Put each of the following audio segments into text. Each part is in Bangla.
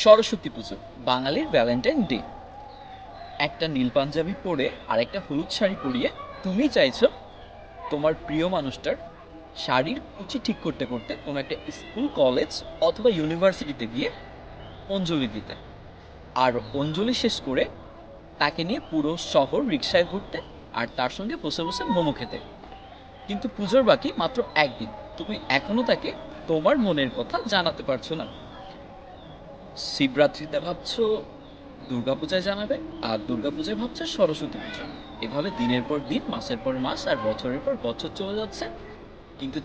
সরস্বতী পুজো, বাঙালির ভ্যালেন্টাইন ডে। একটা নীল পাঞ্জাবি পরে আর একটা হলুদ শাড়ি পরিয়ে তুমি চাইছো তোমার প্রিয় মানুষটার শাড়ির কুচি ঠিক করতে করতে কোনো একটা স্কুল, কলেজ অথবা ইউনিভার্সিটিতে গিয়ে অঞ্জলি দিতে। আর অঞ্জলি শেষ করে তাকে নিয়ে পুরো শহর রিক্সায় ঘুরতে, আর তার সঙ্গে বসে বসে মোমো খেতে। কিন্তু পুজোর বাকি মাত্র একদিন, তুমি এখনো তাকে তোমার মনের কথা জানাতে পারছো না। শিবরাত্রিতে ভাবছো দুর্গাপূজায় জানাবে, আর দুর্গাপূজায় ভাবছো সরস্বতী পূজা। এভাবে দিনের পর দিন, মাসের পর মাস আর বছরের পর বছর চলে যাচ্ছে, কিন্তু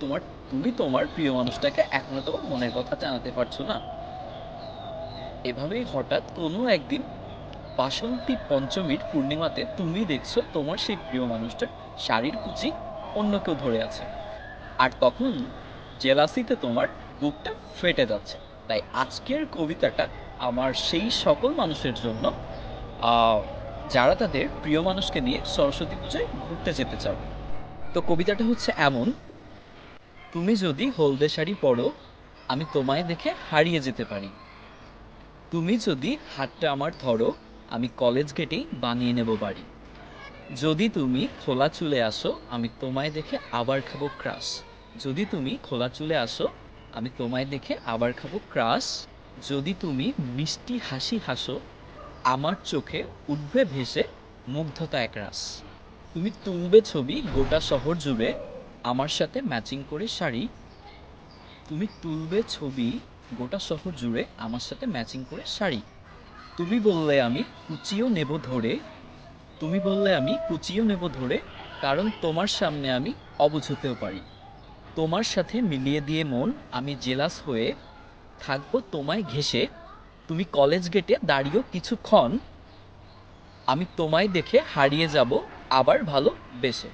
তুমি তোমার প্রিয় মানুষটাকে এখনো তোমার মনের কথা জানাতে পারছো না। এভাবেই হঠাৎ কোনো একদিন বাসন্তী পঞ্চমীর পূর্ণিমাতে তুমি দেখছো তোমার সেই প্রিয় মানুষটার শাড়ির কুচি অন্য কেউ ধরে আছে, আর তখন জেলাসিতে তোমার বুকটা ফেটে যাচ্ছে। তাই আজকের কবিতাটা আমার সেই সকল মানুষের জন্য, আহ, যারা তাদের প্রিয় মানুষকে নিয়ে সরস্বতী পূজায় ঘুরতে যেতে চাও। তো কবিতাটা হচ্ছে এমন: তুমি যদি হলদে শাড়ি পরো, আমি তোমায় দেখে হারিয়ে যেতে পারি। তুমি যদি হাতটা আমার ধরো, আমি কলেজ গেটেই বানিয়ে নেব বাড়ি। যদি তুমি খোলা চুলে আসো, আমি তোমায় দেখে আবার খাবো ক্রাশ। যদি তুমি খোলা চুলে আসো, আমি তোমায় দেখে আবার খাবো ক্রাশ। যদি তুমি মিষ্টি হাসি হাসো, আমার চোখে উঠবে ভেসে মুগ্ধতা একরাশ। তুমি তুলবে ছবি গোটা শহর জুড়ে, আমার সাথে ম্যাচিং করে শাড়ি। তুমি তুলবে ছবি গোটা শহর জুড়ে, আমার সাথে ম্যাচিং করে শাড়ি। তুমি বললে আমি কুচিও নেব ধরে, তুমি বললে আমি কুচিও নেব ধরে, কারণ তোমার সামনে আমি অবুঝ হতেও পারি। তোমার সাথে মিলিয়ে দিয়ে মন আমি জেলাস হয়ে থাকবো তোমায় ঘেঁষে। তুমি কলেজ গেটে দাঁড়িয়েও কিছুক্ষণ, আমি তোমায় দেখে হারিয়ে যাব আবার ভালো বেসে।